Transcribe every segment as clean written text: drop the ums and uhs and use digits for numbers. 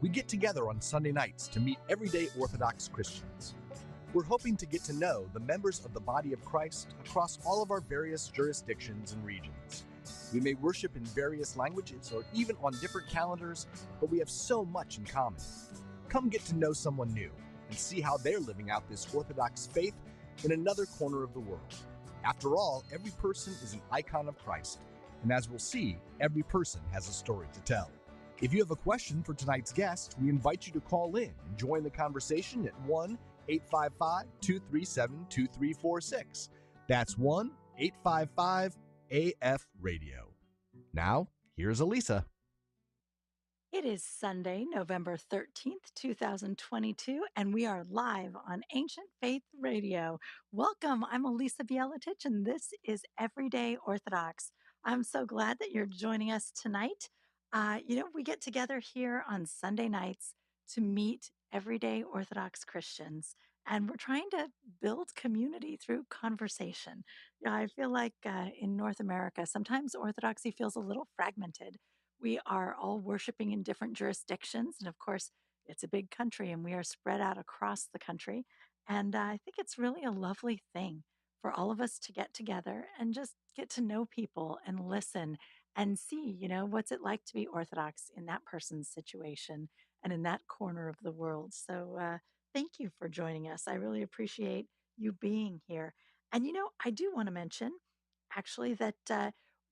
We get together on Sunday nights to meet everyday Orthodox Christians. We're hoping to get to know the members of the body of Christ across all of our various jurisdictions and regions. We may worship in various languages or even on different calendars, but we have so much in common. Come get to know someone new and see how they're living out this Orthodox faith in another corner of the world. After all, every person is an icon of Christ, and as we'll see, every person has a story to tell. If you have a question for tonight's guest, we invite you to call in and join the conversation at 1-855-237-2346. That's 1-855-AF-RADIO. Now, here's Elisa. It is Sunday, November 13th, 2022, and we are live on Ancient Faith Radio. Welcome. I'm Elisa Bielatich, and this is Everyday Orthodox. I'm so glad that you're joining us tonight. We get together here on Sunday nights to meet everyday Orthodox Christians, and we're trying to build community through conversation. I feel like in North America, sometimes Orthodoxy feels a little fragmented. We are all worshiping in different jurisdictions. And of course, it's a big country and we are spread out across the country. And I think it's really a lovely thing for all of us to get together and just get to know people and listen and see, what's it like to be Orthodox in that person's situation and in that corner of the world. So thank you for joining us. I really appreciate you being here. And, I do want to mention actually that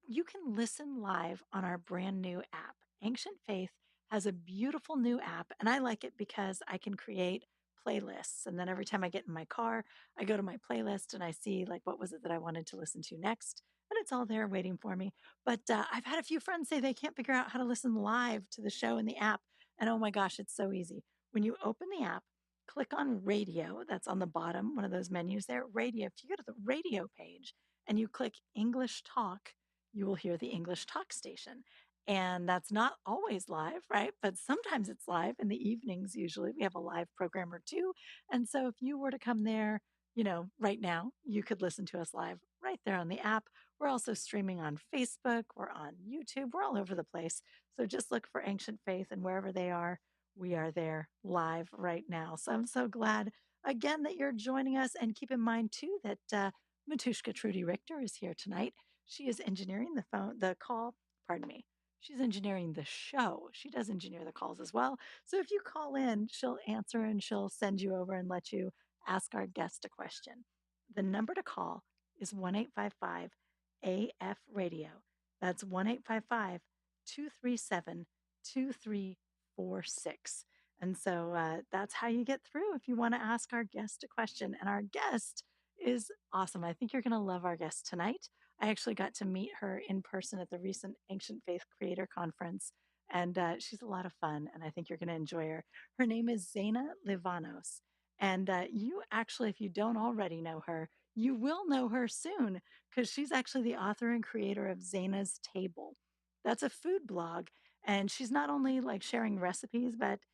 you can listen live on our brand new app. Ancient Faith has a beautiful new app, and I like it because I can create playlists. And then every time I get in my car, I go to my playlist and I see, like, what was it that I wanted to listen to next? And it's all there waiting for me. But I've had a few friends say they can't figure out how to listen live to the show in the app. And oh my gosh, it's so easy. When you open the app, click on radio. That's on the bottom, one of those menus there. Radio. If you go to the radio page and you click English Talk, you will hear the English Talk station. And that's not always live, right? But sometimes it's live in the evenings. Usually we have a live program or two. And so if you were to come there, right now, you could listen to us live right there on the app. We're also streaming on Facebook. We're on YouTube. We're all over the place. So just look for Ancient Faith, and wherever they are, we are there live right now. So I'm so glad again that you're joining us. And keep in mind too that Matushka Trudy Richter is here tonight. She is engineering the call, pardon me. She's engineering the show. She does engineer the calls as well. So if you call in, she'll answer and she'll send you over and let you ask our guest a question. The number to call is 1-855-AF-RADIO. That's 1-855-237-2346. And so that's how you get through if you want to ask our guest a question. And our guest is awesome. I think you're going to love our guest tonight. I actually got to meet her in person at the recent Ancient Faith Creator Conference, and she's a lot of fun, and I think you're going to enjoy her. Her name is Zeina Livanos, and you actually, if you don't already know her, you will know her soon because she's actually the author and creator of Zeina's Table. That's a food blog, and she's not only like sharing recipes, but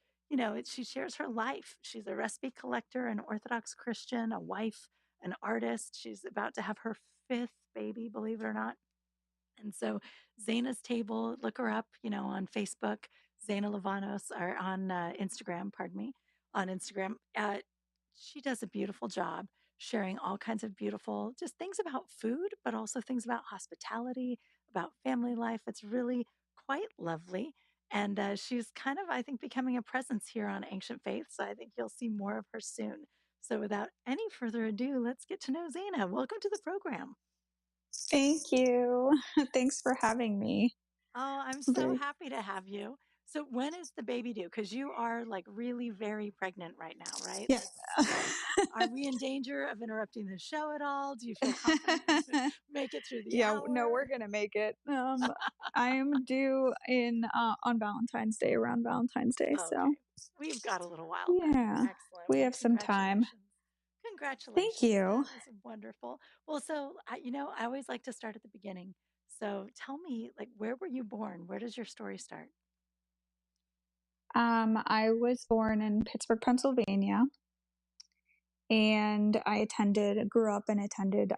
she shares her life. She's a recipe collector, an Orthodox Christian, a wife, an artist. She's about to have her 5th baby, believe it or not. And so Zeina's Table, look her up, on Facebook, Zeina Livanos, or on Instagram, pardon me, on Instagram. She does a beautiful job sharing all kinds of beautiful, just things about food, but also things about hospitality, about family life. It's really quite lovely. And she's kind of, I think, becoming a presence here on Ancient Faith. So I think you'll see more of her soon. So without any further ado, let's get to know Zeina. Welcome to the program. Thank you. Thanks for having me. Oh, I'm so happy to have you. So when is the baby due? Because you are like really very pregnant right now, right? Yes. Are we in danger of interrupting the show at all? Do you feel confident to make it through the hour? No, we're going to make it. I am due on Valentine's Day, around Valentine's Day. Okay. So we've got a little while. Yeah. Then. Excellent. We have some time. Congratulations. Thank you. That is wonderful. Well, so, I always like to start at the beginning. So tell me, like, where were you born? Where does your story start? I was born in Pittsburgh, Pennsylvania, and I grew up and attended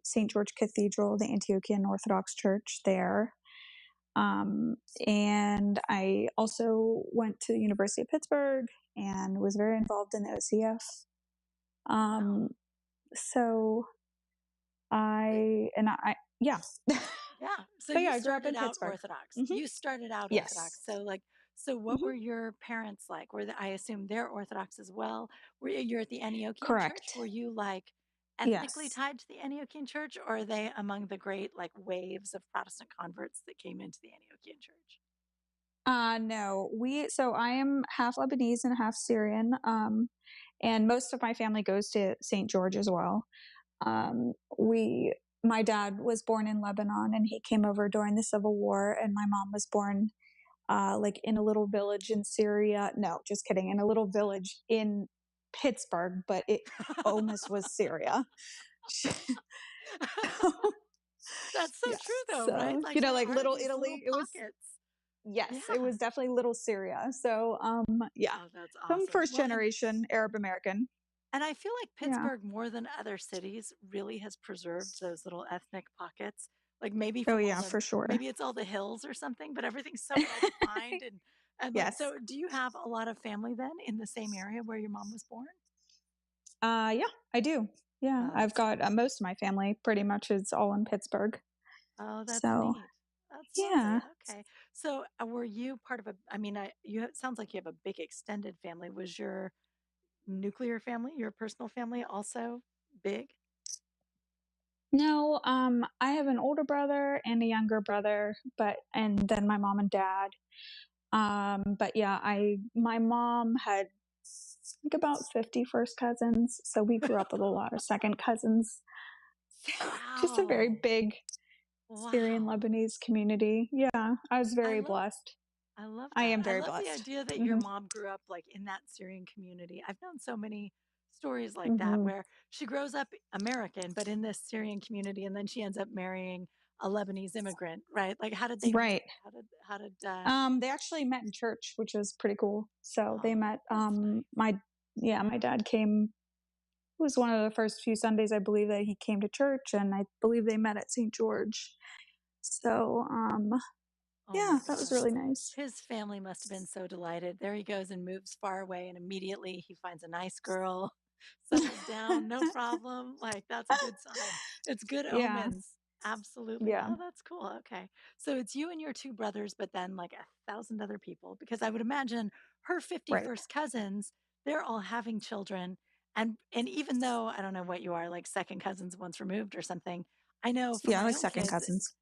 St. George Cathedral, the Antiochian Orthodox Church there. And I also went to the University of Pittsburgh and was very involved in the OCF. Wow. So yeah. Yeah. So But you yeah, I grew up started in out Pittsburgh. Orthodox. Hmm. You started out Orthodox. Yes. So so what Hmm. were your parents like? I assume they're Orthodox as well. Were you're at the Antiochian Church? Correct. Were you like ethnically Yes. tied to the Antiochian Church, or are they among the great like waves of Protestant converts that came into the Antiochian Church? No, so I am half Lebanese and half Syrian. And most of my family goes to St. George as well. My dad was born in Lebanon and he came over during the Civil War, and my mom was born like in a little village in Syria. No, just kidding. In a little village in Pittsburgh, but it almost was Syria. That's so true Yes. though, right? So, Like there like are little these little Italy, it was, pockets. yes, it Yeah. was definitely little Syria. So, yeah, Oh, that's I'm awesome. first generation Arab American. And I feel like Yeah. Pittsburgh, more than other cities, really has preserved those little ethnic pockets. Like maybe Oh, from all yeah, the, for sure. maybe it's all the hills or something, but everything's so well defined. And like, Yes. so do you have a lot of family then in the same area where your mom was born? Yeah, I do. Yeah, Oh, I've that's got cool. most of my family pretty much is all in Pittsburgh. Oh, that's So, neat. That's lovely. yeah. Okay. So were you part of I mean, it sounds like you have a big extended family. Was your nuclear family, your personal family also big? No, I have an older brother and a younger brother, and then my mom and dad. But yeah, my mom had like about 50 first cousins, so we grew up with a lot of second cousins. Just a very Wow. big Syrian Wow. Lebanese community. Yeah, I was I very love blessed. I love I that. am I very love the blessed. idea that your Hmm. mom grew up like in that Syrian community. I've known so many stories like that Hmm. where she grows up American, but in this Syrian community, and then she ends up marrying a Lebanese immigrant, right? Like, how did they meet? Right. How did, They actually met in church, which was pretty cool. So they oh, met. that's nice. My dad came. It was one of the first few Sundays, I believe, that he came to church, and I believe they met at St. George. So, Oh yeah, my that was gosh. really nice. His family must have been so delighted. There he goes and moves far away, and immediately he finds a nice girl, settles down, no problem. Like, that's a good sign. It's good Yeah, omens. Absolutely. yeah, Oh, that's cool. Okay. So it's you and your two brothers, but then like 1,000 other people, because I would imagine her right. fifty-first cousins, they're all having children. And even though I don't know what you are, like second cousins once removed or something, I know for Yeah, my like own second kids, cousins.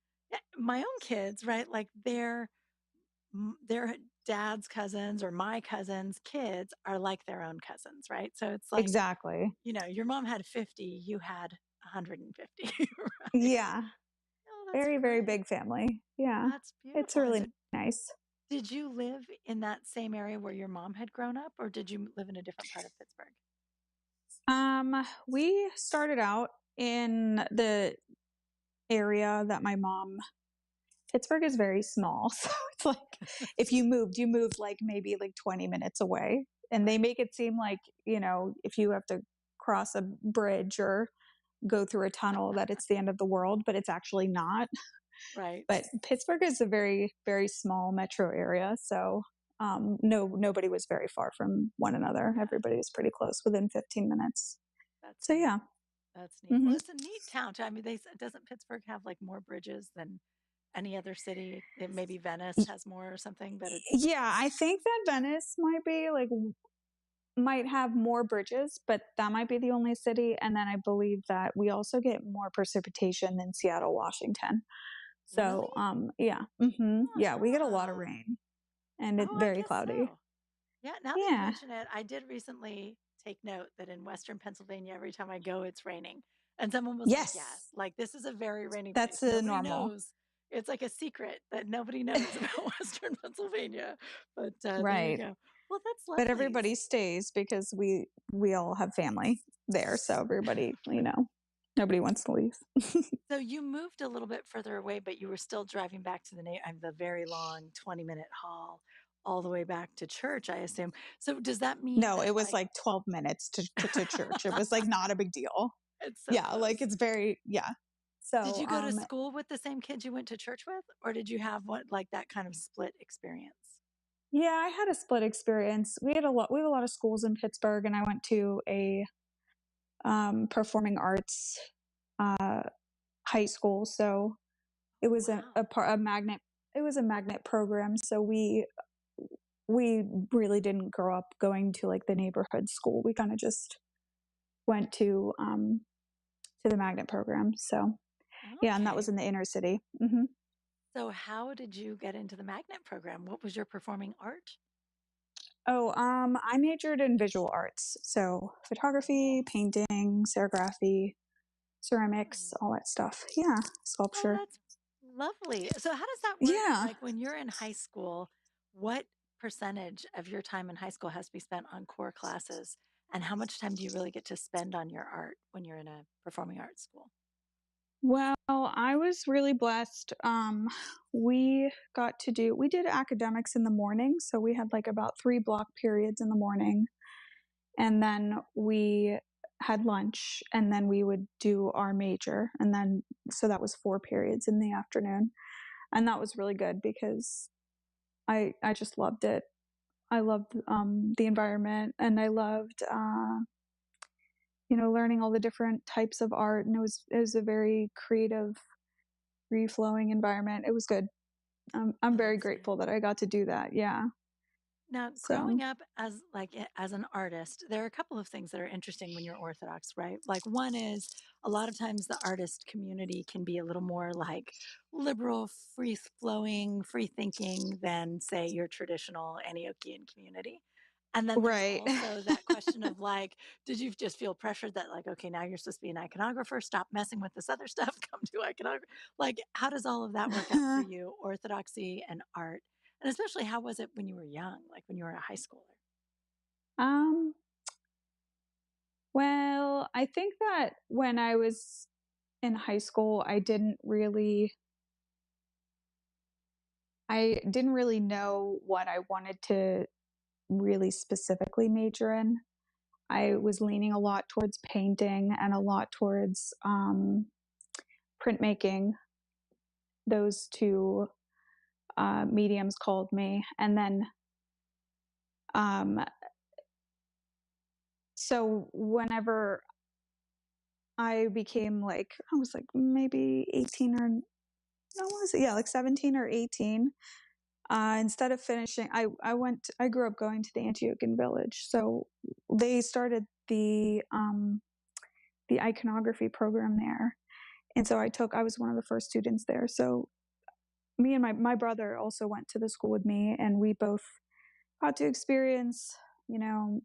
my own kids, right? Like their dad's cousins or my cousins' kids are like their own cousins, right? So it's like, Exactly. your mom had 50, you had 150, right? Yeah, Oh, that's very, very great. big family. Yeah, That's it's beautiful. And so really nice. did you live in that same area where your mom had grown up, or did you live in a different part of Pittsburgh? We started out in the area that my mom. Pittsburgh is very small, so it's like if you moved like maybe like 20 minutes away, and they Right, make it seem like if you have to cross a bridge or go through a tunnel that it's the end of the world, but it's actually not. right. But Pittsburgh is a very, very small metro area, so no, nobody was very far from one another. Yeah, Everybody was pretty close, within 15 minutes. that's So neat. yeah. That's neat. Hmm. Well, it's a neat town too. I mean, doesn't Pittsburgh have like more bridges than any other city? Maybe Venice has more or something, but it's Yeah, I think that Venice might have more bridges, but that might be the only city. And then I believe that we also get more precipitation than Seattle, Washington. So, really. yeah, yeah, we get a lot of Uh-huh. rain, and it's Oh, I very guess cloudy. so. Yeah, now that you Yeah. mention it, I did recently take note that in Western Pennsylvania, every time I go, it's raining. And someone was like, yeah, Yes, like this is a very rainy that's place. Nobody normal. knows. It's like a secret that nobody knows about Western Pennsylvania. But there you Right. go. Well, that's But lovely. everybody stays because we all have family there, so everybody, nobody wants to leave. So you moved a little bit further away, but you were still driving back to the very long 20-minute haul all the way back to church, I assume. So does that mean No, that it was like like 12 minutes to church. It was like not a big deal. it's so Yeah, like close? it's very, yeah. Did So, you go to school with the same kids you went to church with, or did you have what like that kind of split experience? yeah, I had a split experience. We have a lot of schools in Pittsburgh, and I went to a performing arts uh, high school. So it Oh, was wow. a magnet. It was a magnet program. So we really didn't grow up going to like the neighborhood school. We kind of just went to the magnet program. So yeah, and that Okay. was in the inner city. So how did you get into the magnet program? What was your performing art? Oh, I majored in visual arts, so photography, Cool. painting, serigraphy, ceramics, Hmm. all that stuff. Yeah, Oh, sculpture. that's lovely. So how does that work? Yeah. Like when you're in high school, what percentage of your time in high school has to be spent on core classes? And how much time do you really get to spend on your art when you're in a performing arts school? Well, I was really blessed. We did academics in the morning, so we had like about 3 block periods in the morning, and then we had lunch, and then we would do our major, and then so that was 4 periods in the afternoon, and that was really good because I just loved it. I loved the environment, and I loved learning all the different types of art, and it was a very creative, free flowing environment. It was good. I'm Oh, very that's good. grateful that I got to do that. Yeah. Now, So growing up as as an artist, there are a couple of things that are interesting when you're Orthodox, right? Like one is a lot of times the artist community can be a little more like liberal, free flowing, free thinking than say your traditional Antiochian community. And then there's right. also that question of like, did you just feel pressured that like, okay, now you're supposed to be an iconographer, stop messing with this other stuff, come do iconography? Like, how does all of that work out for you, orthodoxy and art? And especially, how was it when you were young, like when you were a high schooler? um. Well, I think that when I was in high school, I didn't really know what I wanted to really specifically major in. I was leaning a lot towards painting and a lot towards printmaking. Those two mediums called me. And then, um, so whenever I became like, I was like maybe 18 or, no, was it? Yeah, like 17 or 18. Instead of finishing, I grew up going to the Antiochian village. So they started the iconography program there. And so I was one of the first students there. So me and my brother also went to the school with me, and we both got to experience, you know,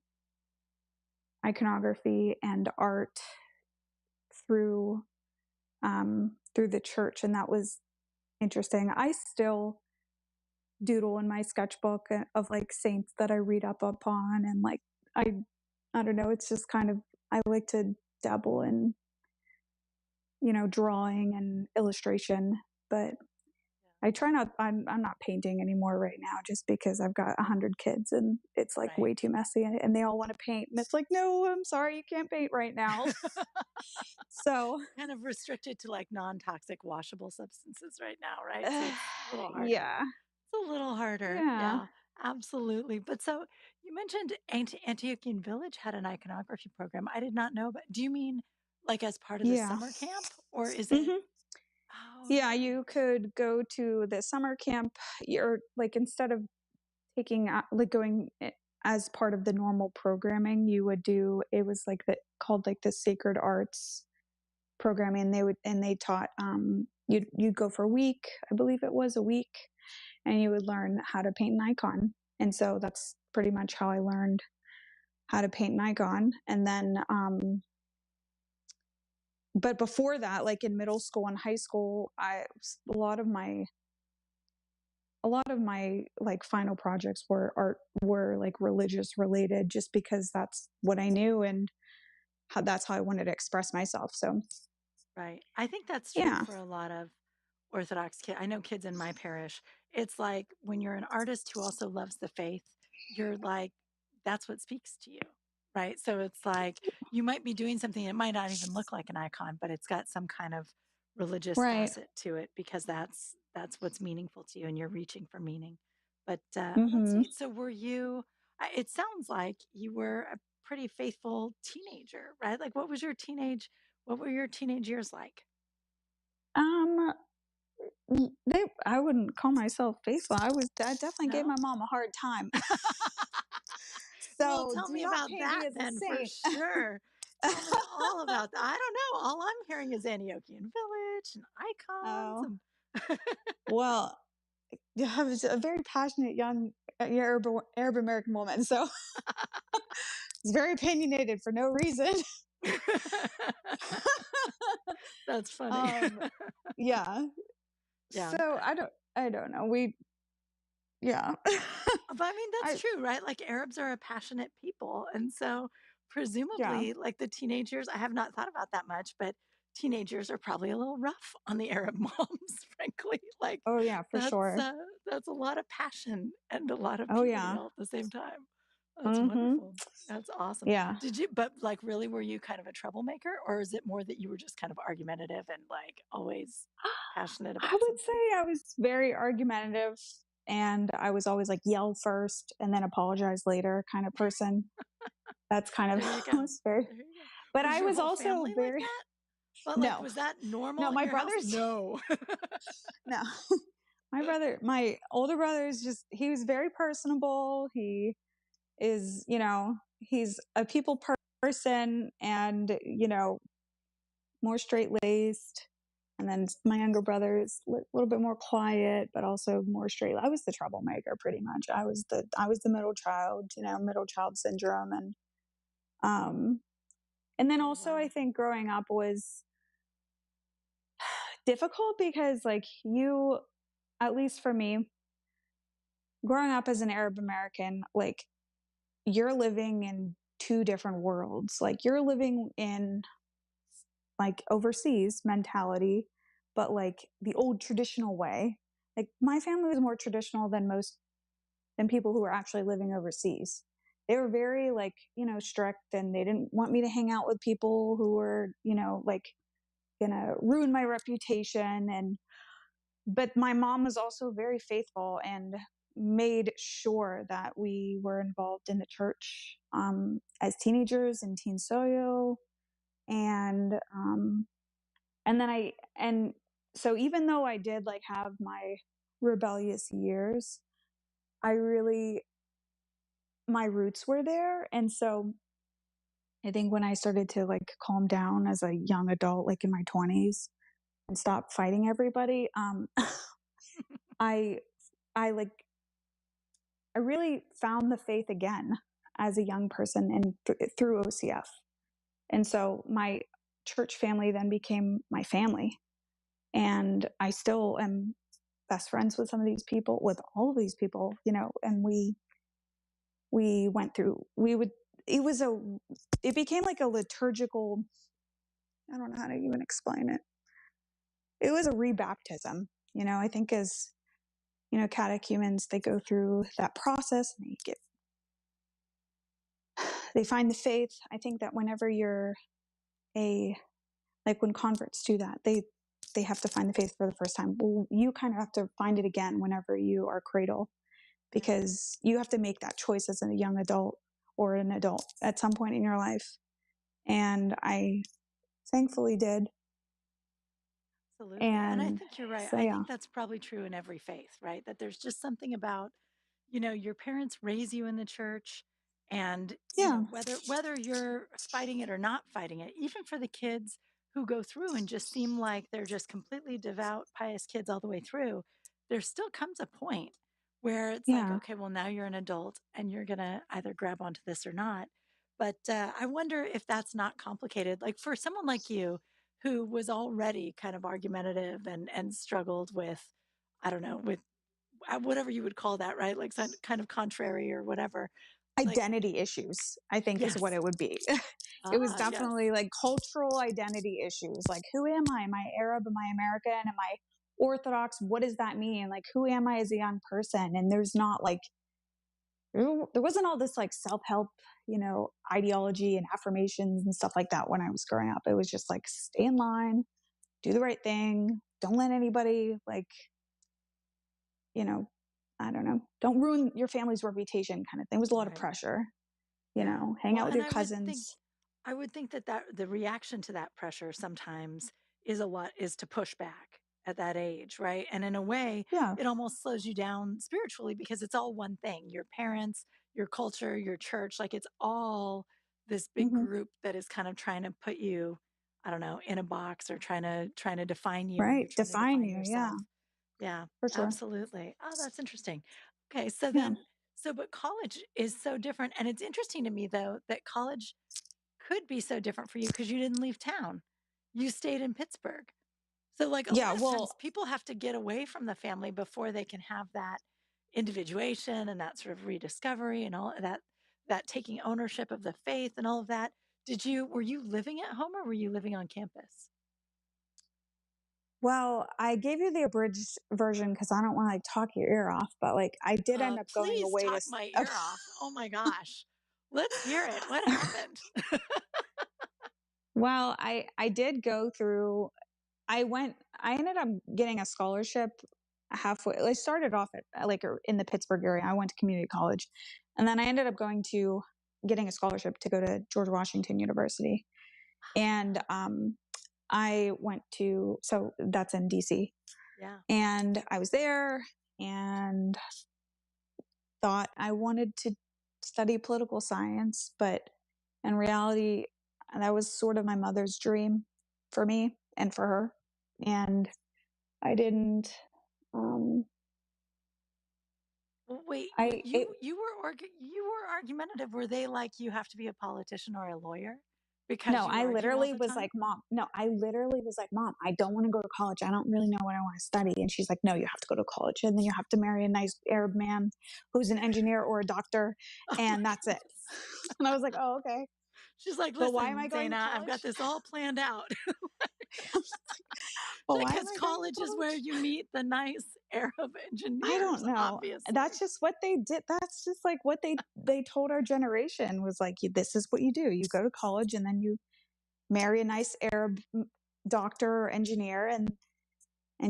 iconography and art through through the church, and that was interesting. I still doodle in my sketchbook of like saints that I read up upon, and like I I don't know, it's just kind of, I like to dabble in drawing and illustration, but I try not. I'm not painting anymore right now, just because I've got 100 kids and it's like Right. way too messy, and they all want to paint, and it's like, no, I'm sorry, you can't paint right now. So Kind of restricted to like non toxic washable substances right now, right? So it's a little harder. yeah, It's a little harder. yeah, Yeah, absolutely. But so you mentioned Antiochian Village had an iconography program. I did not know, but do you mean like as part of the yeah. summer camp or is it? hmm Oh, Yeah, you nice. could go to the summer camp. You're like, instead of taking like going as part of the normal programming, you would do, it was like the called like the sacred arts programming. They taught, you'd go for a week, I believe it was a week, and you would learn how to paint an icon. And so that's pretty much how I learned how to paint an icon. And then but before that, like in middle school and high school, I a lot of my like final projects were like religious related, just because that's what I knew, and that's how I wanted to express myself. So Right. I think that's true yeah. for a lot of Orthodox kids. I know kids in my parish. It's like when you're an artist who also loves the faith, you're like, that's what speaks to you. Right. So it's like you might be doing something, it might not even look like an icon, but it's got some kind of religious Right. facet to it because that's what's meaningful to you and you're reaching for meaning. But that's Mm-hmm. neat. So were you, it sounds like you were a pretty faithful teenager, right? Like what were your teenage years like? Um, I wouldn't call myself faithful. I definitely gave No? my mom a hard time. Well, So tell do me not about paint that me as a then for saint. sure. Tell me all about that. I don't know. All I'm hearing is Antiochian Village and icons Oh, and well, yeah, I was a very passionate young Arab American woman, so it's very opinionated for no reason. That's funny. Yeah. Yeah. So I don't know. Yeah. But I mean, that's I true, right? Like Arabs are a passionate people. And so yeah. presumably, like the teenagers, I have not thought about that much, but teenagers are probably a little rough on the Arab moms, frankly. Like Oh yeah, for that's sure. uh that's a lot of passion and a lot of Oh puberty yeah. all at the same time. That's Mm-hmm. wonderful. That's awesome. Yeah. But like really were you kind of a troublemaker or is it more that you were just kind of argumentative and like always passionate I about would say something? I was very argumentative, and I was always like yell first and then apologize later kind of person. That's kind of There you go. was very, There you go. but Was I your was whole also family like very that? But like, no, was that normal no. in My your house? brothers, No. no. My older brother is just he was very personable. He is, he's a people person, and more straight laced. And then my younger brother is a little bit more quiet, but also more straight. I was the troublemaker, pretty much. I was the middle child, middle child syndrome, and then Oh, also I wow. think growing up was difficult because like you, at least for me, growing up as an Arab American, like you're living in two different worlds. Like you're living in like overseas mentality, but like the old traditional way. Like my family was more traditional than people who were actually living overseas. They were very like, strict, and they didn't want me to hang out with people who were, like gonna ruin my reputation. But my mom was also very faithful and made sure that we were involved in the church as teenagers in Teen Soyo. And um, and then I and so even though I did like have my rebellious years, I really my roots were there. And so I think when I started to like calm down as a young adult, like in my 20s, and stop fighting everybody, I I like I really found the faith again as a young person and through OCF. And so my church family then became my family, and I still am best friends with some of these people, with all of these people, and we went through, we would, it was it became like a liturgical, I don't know how to even explain it. It was a rebaptism, I think as, catechumens, they go through that process and they find the faith. I think that whenever you're like when converts do that, they have to find the faith for the first time. Well, you kind of have to find it again whenever you are cradle, because you have to make that choice as a young adult or an adult at some point in your life. And I thankfully did. Absolutely. And I And think you're right. so, I yeah. think that's probably true in every faith, right? That there's just something about, your parents raise you in the church and, Yeah. whether you're fighting it or not fighting it, even for the kids who go through and just seem like they're just completely devout, pious kids all the way through, there still comes a point where it's like, Yeah. okay, well, now you're an adult and you're going to either grab onto this or not. But I wonder if that's not complicated. Like for someone like you, who was already kind of argumentative and struggled with, I don't know, with whatever you would call that, right? Like some kind of contrary or whatever. Like, Identity issues, I think, is what yes. it would be. It was Ah, yes. definitely like cultural identity issues. Like, who am I? Am I Arab? Am I American? Am I Orthodox? What does that mean? Like, who am I as a young person? And there's not like, there wasn't all this like self-help, ideology and affirmations and stuff like that when I was growing up. It was just like, stay in line, do the right thing. Don't let anybody like, you know, I don't know, don't ruin your family's reputation kind of thing. It was a lot of Right. pressure, you Yeah. know, hang Well, out with and your cousins. I would think that the reaction to that pressure sometimes is to push back at that age, right? And in a way, Yeah. it almost slows you down spiritually because it's all one thing. Your parents, your culture, your church, like it's all this big Hmm. group that is kind of trying to put you, I don't know, in a box or trying to define you and you're Right. trying to Define define you. Yeah, yourself. Yeah, for sure. absolutely. Oh, that's interesting. Okay, so Yeah. but college is so different. And it's interesting to me, though, that college could be so different for you because you didn't leave town. You stayed in Pittsburgh. So, like, a Yeah. lot of times Well, people have to get away from the family before they can have that individuation and that sort of rediscovery and all of that taking ownership of the faith and all of that. Were you living at home or were you living on campus? well, I gave you the abridged version because I don't want to like talk your ear off, but like I did end up going Please away to. talk my ear off. Oh my gosh. Let's hear it. What happened? Well, I did go through. I ended up getting a scholarship halfway. I started off at like in the Pittsburgh area. I went to community college, and then I ended up getting a scholarship to go to George Washington University, and I went to, so that's in DC, Yeah. and I was there and thought I wanted to study political science, but in reality, that was sort of my mother's dream for me and for her. And I didn't, um, Well, wait, I, it, you were argumentative. Were they like you have to be a politician or a lawyer because no, you I argue all literally the was time? like, Mom, no, I literally was like, Mom, I don't want to go to college. I don't really know what I want to study. And she's like, no, you have to go to college. And then you have to marry a nice Arab man who's an engineer or a doctor. Oh my And that's it. goodness. And I was like, oh, okay. She's like, But why am listen, I going to Zaina, I've got college? this all planned out. Well, why am Because I going to college is where college? you meet the nice Arab I engineers, don't know. obviously. That's just what they did. That's just like what they told our generation was like, this is what you do. You go to college and then you marry a nice Arab doctor or engineer and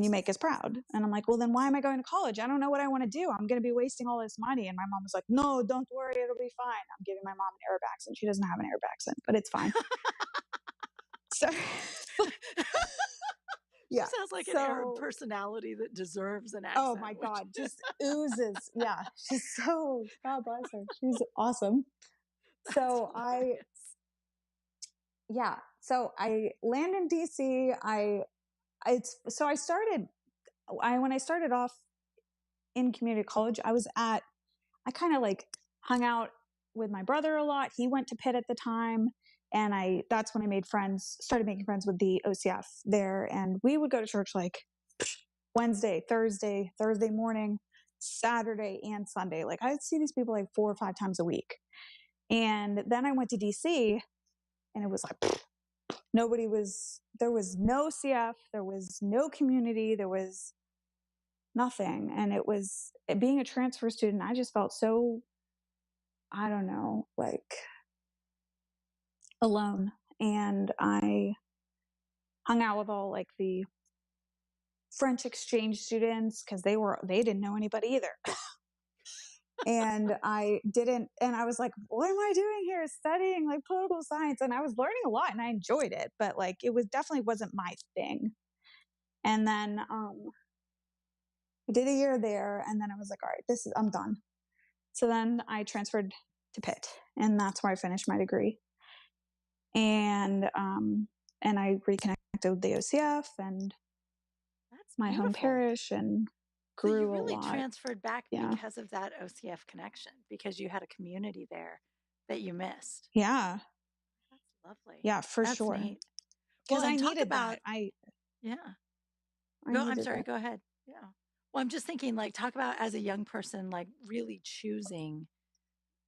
you make us proud. And I'm like, well, then why am I going to college? I don't know what I want to do. I'm going to be wasting all this money. And my mom was like, no, don't worry. It'll be fine. I'm giving my mom an Arab accent. She doesn't have an Arab accent, but it's fine. So, She yeah. sounds like an Arab So, personality that deserves an oh accent, my which God, just oozes. Yeah. She's so, God bless her. She's awesome. that's So hilarious. yeah. So I land in DC. When I started off in community college, I kind of like hung out with my brother a lot. He went to Pitt at the time. And that's when I started making friends with the OCF there. And we would go to church like Wednesday, Thursday morning, Saturday, and Sunday. Like I'd see these people like 4 or 5 times a week. And then I went to DC and it was like, there was no CF, there was no community, there was nothing. And being a transfer student, I just felt so, I don't know, like alone. And I hung out with all like the French exchange students because they didn't know anybody either. And I was like, what am I doing here studying like political science? And I was learning a lot and I enjoyed it, but like it was definitely wasn't my thing. And then I did a year there and then I was like, all right, I'm done. So then I transferred to Pitt and that's where I finished my degree. And I reconnected with the OCF and That's my home beautiful. parish and So you grew a really lot. transferred back Yeah. because of that OCF connection, because you had a community there that you missed. Yeah. That's lovely. Yeah, for That's sure. neat. Well, Because I and talk needed about, that. I yeah. I'm needed sorry, that. go ahead. Yeah. Well, I'm just thinking, like, talk about as a young person, like really choosing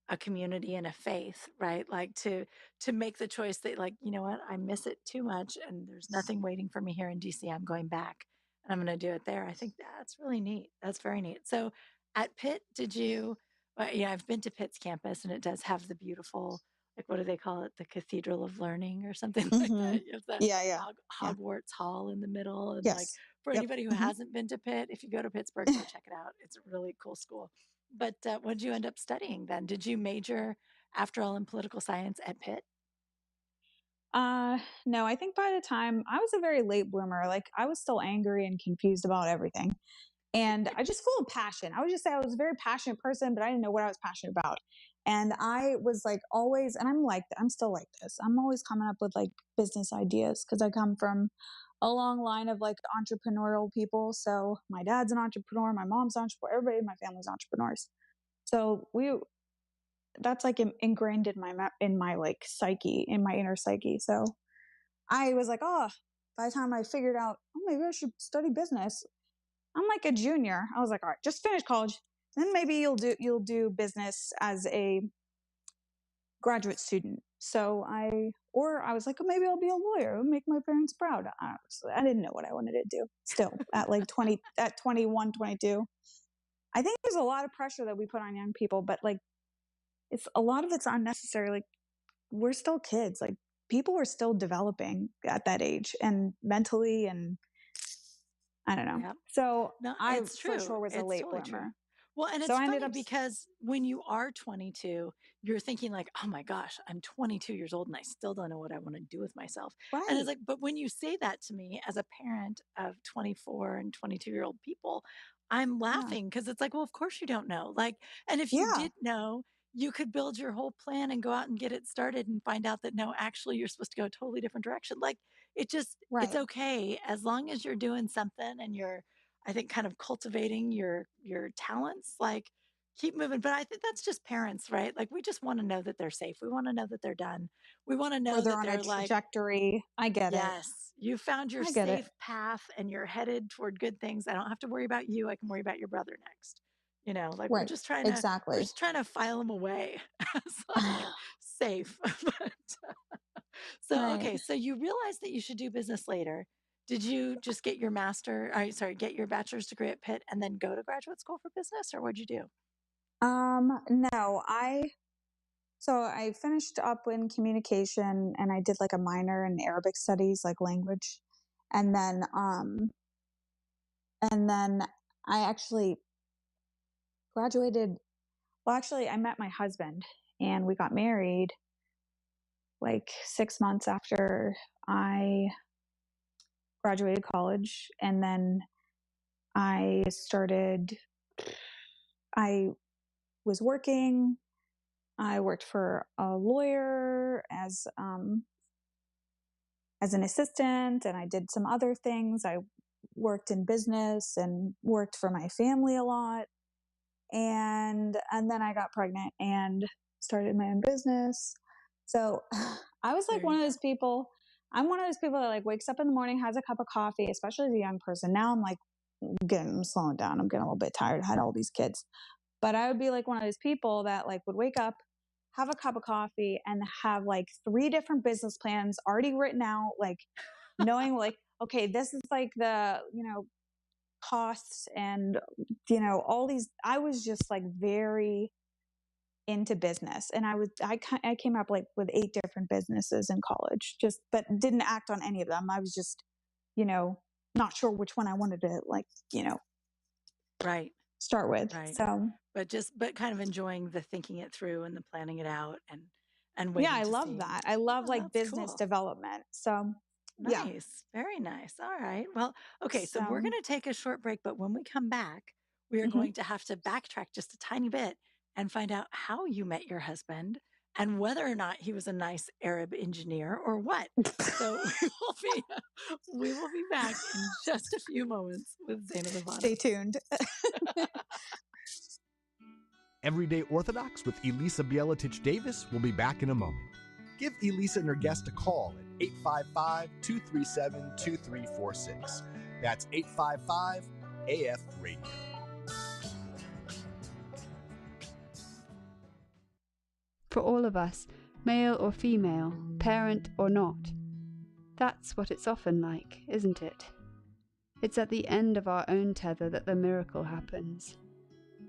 a community and a faith, right? Like to make the choice that, like, you know what, I miss it too much and there's nothing waiting for me here in DC. I'm going back and I'm going to do it there. I think that's really neat. That's very neat. So at Pitt, did you, well, yeah, I've been to Pitt's campus and it does have the beautiful like, what do they call it? The Cathedral of Learning or something like Mm-hmm. that. You have the Yeah. Yeah. Hogwarts Hall in the middle. And like, Yes. for Yep. anybody who Mm-hmm. hasn't been to Pitt, if you go to Pittsburgh, go check it out. It's a really cool school. But what did you end up studying then? Did you major, after all, in political science at Pitt? No, I think by the time I was a very late bloomer, like I was still angry and confused about everything. And I just full of passion. I would just say I was a very passionate person, but I didn't know what I was passionate about. And I was like always, and I'm still like this. I'm always coming up with like business ideas because I come from a long line of like entrepreneurial people. So my dad's an entrepreneur, my mom's an entrepreneur, everybody in my family's entrepreneurs. So that's like ingrained in my like psyche, in my inner psyche. So I was like, oh, by the time I figured out, oh, maybe I should study business, I'm like a junior. I was like, all right, just finish college. Then maybe you'll do business as a graduate student. So I was like, oh, maybe I'll be a lawyer, make my parents proud. I didn't know what I wanted to do still at like 21, 22. I think there's a lot of pressure that we put on young people, but like a lot of it's unnecessary. Like we're still kids. Like people are still developing at that age and mentally, and I don't know. Yep. So No, I it's for true. sure was a It's late totally true. bloomer. Well, and So it's I ended funny up because when you are 22, you're thinking like, "Oh my gosh, I'm 22 years old and I still don't know what I want to do with myself." And it's right. like, but when you say that to me as a parent of 24 and 22-year-old people, I'm Yeah. laughing because it's like, well, of course you don't know. Like, and if you Yeah. did know, you could build your whole plan and go out and get it started and find out that no, actually you're supposed to go a totally different direction. Like it's Right. okay as long as you're doing something and you're, I think, kind of cultivating your talents, like keep moving. But I think that's just parents, right? Like we just want to know that they're safe. We want to know that they're done. We want to Or know they're that on a they're like, trajectory. I get it. yes, you found your I get it. safe path and you're headed toward good things. I don't have to worry about you. I can worry about your brother next. You know, like Right. we're Exactly. just trying to file them away as like safe. But so, Right. okay, so you realized that you should do business later. Did you just get your get your bachelor's degree at Pitt and then go to graduate school for business, or what'd you do? No, so I finished up in communication and I did like a minor in Arabic studies, like language. And then I actually graduated. Well, actually, I met my husband and we got married like 6 months after I graduated college. And then I started, I was working. I worked for a lawyer as an assistant, and I did some other things. I worked in business and worked for my family a lot. And then I got pregnant and started my own business. So I was like There one you of go. those people. I'm one of those people that like wakes up in the morning, has a cup of coffee, especially as a young person. Now I'm like I'm slowing down. I'm getting a little bit tired. I had all these kids. But I would be like one of those people that like would wake up, have a cup of coffee, and have like 3 different business plans already written out, like knowing like, okay, this is like the, costs and, all these. I was just like very into business, and I came up like with 8 different businesses in college, just but didn't act on any of them. I was just, you know, not sure which one I wanted to like, Right, start with. right. So But kind of enjoying the thinking it through and the planning it out and yeah, waiting I to love see. that. I love Oh, like that's business cool. development. So yeah. Nice. Very nice. All right. Well, okay. So we're So going to take a short break, but when we come back, we are mhm. going to have to backtrack just a tiny bit and find out how you met your husband and whether or not he was a nice Arab engineer or what. So we will be back in just a few moments with Zaina Stay Livanos. tuned. Everyday Orthodox with Elisa Bielatich Davis will be back in a moment. Give Elisa and her guest a call at 855 237 2346. That's 855 AF Radio. For all of us, male or female, parent or not. That's what it's often like, isn't it? It's at the end of our own tether that the miracle happens.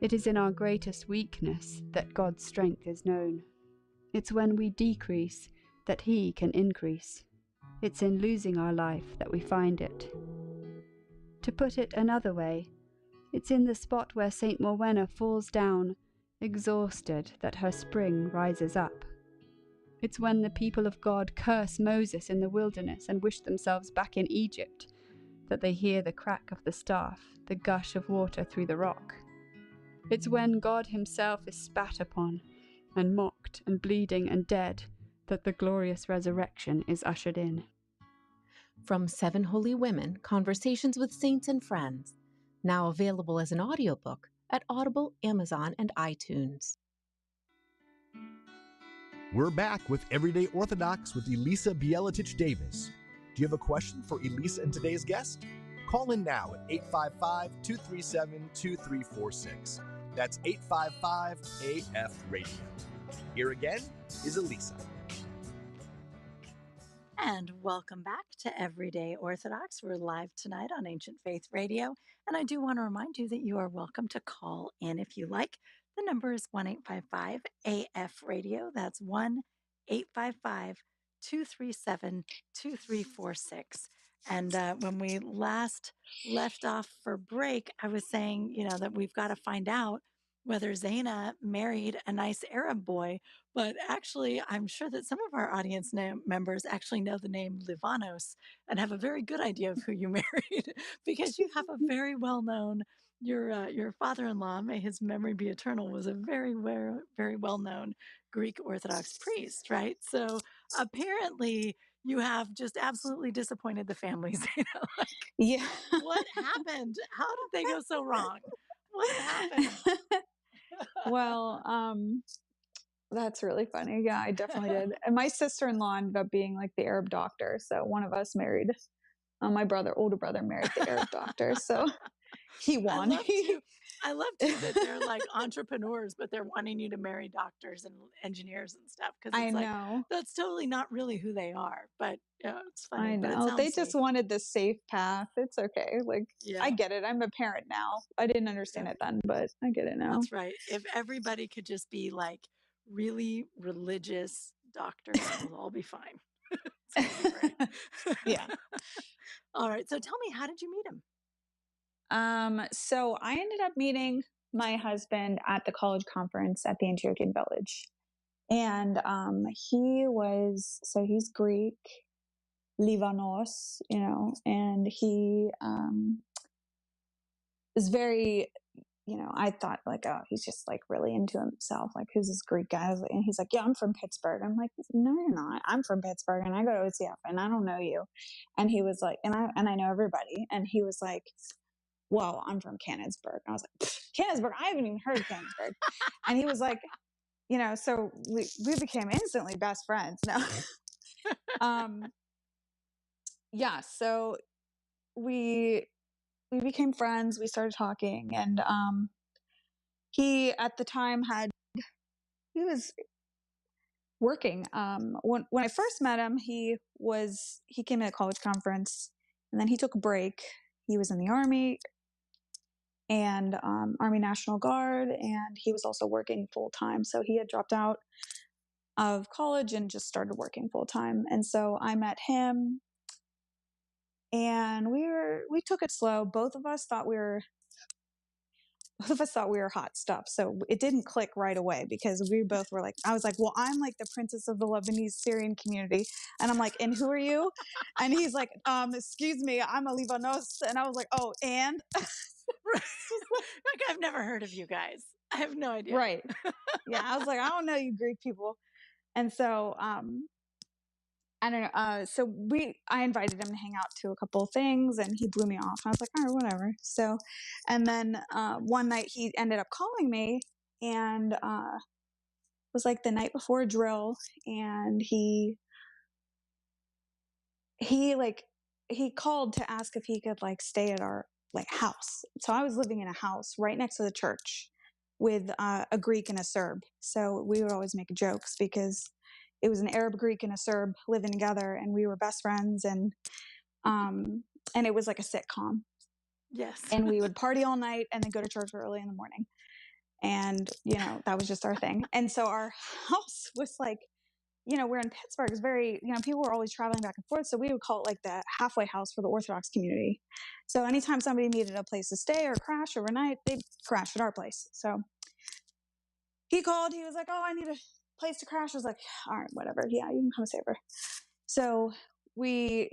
It is in our greatest weakness that God's strength is known. It's when we decrease that He can increase. It's in losing our life that we find it. To put it another way, it's in the spot where St. Morwenna falls down, exhausted, that her spring rises up. It's when the people of God curse Moses in the wilderness and wish themselves back in Egypt, that they hear the crack of the staff, the gush of water through the rock. It's when God Himself is spat upon, and mocked and bleeding and dead, that the glorious resurrection is ushered in. From 7 Holy Women, Conversations with Saints and Friends, now available as an audiobook at Audible, Amazon, and iTunes. We're back with Everyday Orthodox with Elisa Bielatich Davis. Do you have a question for Elisa and today's guest? Call in now at 855-237-2346. That's 855-AF-RADIO. Here again is Elisa. And welcome back to Everyday Orthodox. We're live tonight on Ancient Faith Radio. And I do want to remind you that you are welcome to call in if you like. The number is 1-855-AF-RADIO. That's 1-855-237-2346. And when we last left off for break, I was saying, that we've got to find out whether Zeina married a nice Arab boy. But actually, I'm sure that some of our audience members actually know the name Livanos and have a very good idea of who you married because you have a very well-known, your father-in-law, may his memory be eternal, was a very well-known Greek Orthodox priest, right? So apparently you have just absolutely disappointed the families. Yeah. What happened? How did they go so wrong? What happened? Well, that's really funny. Yeah, I definitely did. And my sister-in-law ended up being like the Arab doctor. So one of us married, my older brother married the Arab doctor. So he won. I love too that they're like entrepreneurs, but they're wanting you to marry doctors and engineers and stuff. Cause it's that's totally not really who they are, but it's funny. I know. But they just wanted the safe path. It's okay. Like, I get it. I'm a parent now. I didn't understand it then, but I get it now. That's right. If everybody could just be like really religious doctors, we'll all be fine. It's gonna be great. Yeah. All right. So tell me, how did you meet him? So I ended up meeting my husband at the college conference at the Antiochian Village. And he's Greek, Livanos, and he is very, I thought like, oh, he's just like really into himself. Like, who's this Greek guy? And he's like, yeah, I'm from Pittsburgh. I'm like, no, you're not. I'm from Pittsburgh and I go to OCF and I don't know you. And he was like, and I know everybody. And he was like, well, I'm from Canonsburg. And I was like, Canonsburg? I haven't even heard of Canonsburg. And he was like, so we became instantly best friends. No. Yeah. So we became friends. We started talking, and he at the time he was working. When I first met him, he came to a college conference, and then he took a break. He was in the Army and Army National Guard, and he was also working full time. So he had dropped out of college and just started working full time. And so I met him, and we took it slow. Both of us thought we were hot stuff. So it didn't click right away because we both were like, I was like, well, I'm like the princess of the Lebanese Syrian community. And I'm like, and who are you? And he's like, excuse me, I'm a Livanos. And I was like, oh, and? Like, I've never heard of you guys. I have no idea. Right. Yeah. I was like, I don't know you Greek people. And so, I don't know. So I invited him to hang out to a couple of things and he blew me off. I was like, all right, whatever. So, and then, one night he ended up calling me and, it was like the night before a drill and he called to ask if he could like stay at our like house. So I was living in a house right next to the church with, a Greek and a Serb. So we would always make jokes because it was an Arab, Greek, and a Serb living together, and we were best friends, and it was like a sitcom. Yes. And we would party all night and then go to church early in the morning. And, that was just our thing. And so our house was like, we're in Pittsburgh. It's very, people were always traveling back and forth. So we would call it like the halfway house for the Orthodox community. So anytime somebody needed a place to stay or crash overnight, they'd crash at our place. So he called, he was like, oh, I need a place to crash. I was like, all right, whatever. Yeah, you can come stay over. So we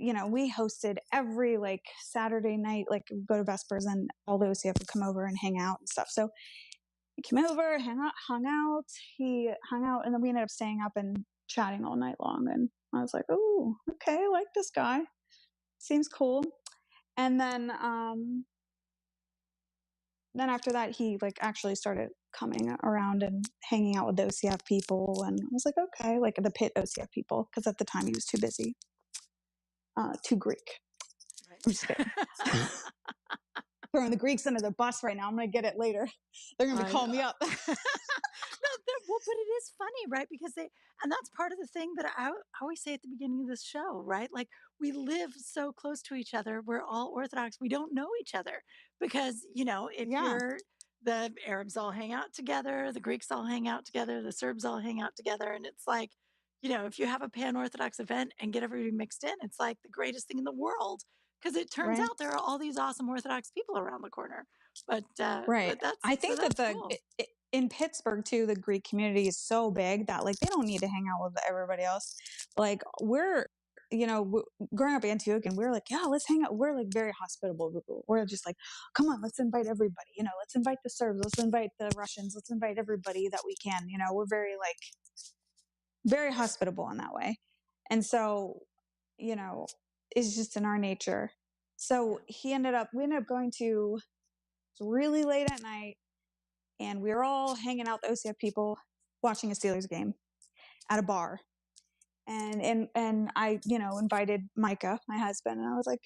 hosted every like Saturday night, like go to Vespers and all those OCF would come over and hang out and stuff. So he came over, hung out. He hung out, and then we ended up staying up and chatting all night long. And I was like, oh, okay, I like this guy. Seems cool. And then after that, he like actually started coming around and hanging out with the OCF people. And I was like, okay, like the Pitt OCF people, because at the time he was too busy, too Greek. Right. I'm just kidding. Throwing the Greeks under the bus right now. I'm going to get it later. They're going to be calling me up. Well, but it is funny, right? Because and that's part of the thing that I always say at the beginning of this show, right? Like we live so close to each other. We're all Orthodox. We don't know each other because, if you're the Arabs all hang out together, the Greeks all hang out together, the Serbs all hang out together. And it's like, if you have a pan-Orthodox event and get everybody mixed in, it's like the greatest thing in the world. Because it turns out there are all these awesome Orthodox people around the corner. But right. But I think that's that cool. In Pittsburgh too, the Greek community is so big that like they don't need to hang out with everybody else. Like we're, growing up in Antioch, and we're like, yeah, let's hang out. We're like very hospitable. We're just like, come on, let's invite everybody. Let's invite the Serbs. Let's invite the Russians. Let's invite everybody that we can. We're very like very hospitable in that way. And so, it's just in our nature. So we ended up going to really late at night, and we were all hanging out, the OCF people, watching a Steelers game at a bar. And I, invited Micah, my husband, and I was like,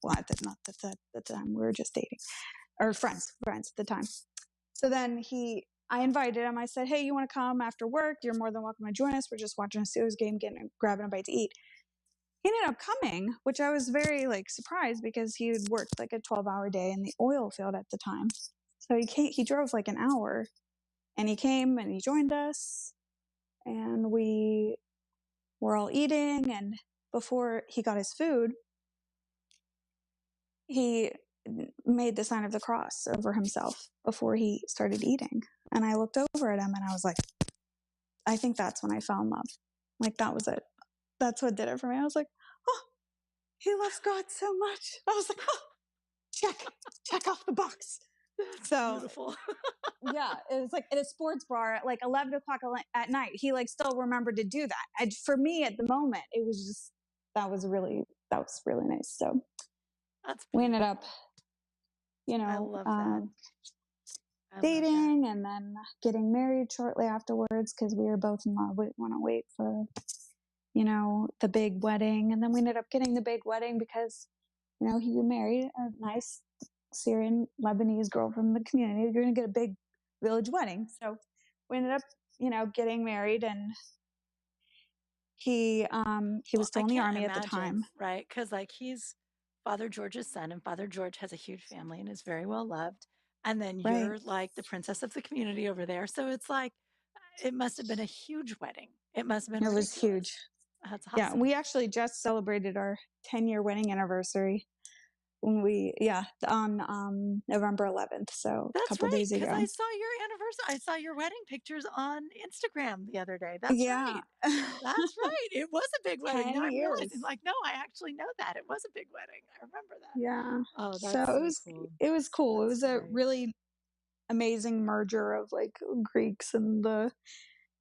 not at the time, we were just dating, or friends at the time. So then I invited him. I said, hey, you want to come after work? You're more than welcome to join us. We're just watching a Steelers game, grabbing a bite to eat. He ended up coming, which I was very like surprised because he had worked like a 12-hour day in the oil field at the time. So he drove like an hour, and he came and he joined us, and we were all eating. And before he got his food, he made the sign of the cross over himself before he started eating. And I looked over at him and I was like, I think that's when I fell in love. Like that was it. That's what did it for me. I was like, oh, he loves God so much. I was like, oh, check off the box. So beautiful. Yeah, it was like at a sports bar at like 11 o'clock at night. He like still remembered to do that. And for me at the moment, it was just, that was really nice. So we ended up, I love that. dating and then getting married shortly afterwards because we were both in love. We didn't want to wait for, the big wedding. And then we ended up getting the big wedding because, he married a nice Syrian Lebanese girl from the community. You're going to get a big village wedding. So we ended up, getting married, and he was still in the army at the time. Right. Cause like he's Father George's son, and Father George has a huge family and is very well loved. And then you're like the princess of the community over there. So it's like, it must have been a huge wedding. It must have been ridiculous. Was huge. That's awesome. Yeah. We actually just celebrated our 10-year wedding anniversary on November 11th. So that's a couple days ago. I saw your anniversary. I saw your wedding pictures on Instagram the other day. That's right. That's right. It was a big wedding. Now I'm realizing, like, no, I actually know that it was a big wedding. I remember that. Yeah. Oh, that's so cool. It was cool. That's it was a really amazing merger of like Greeks and the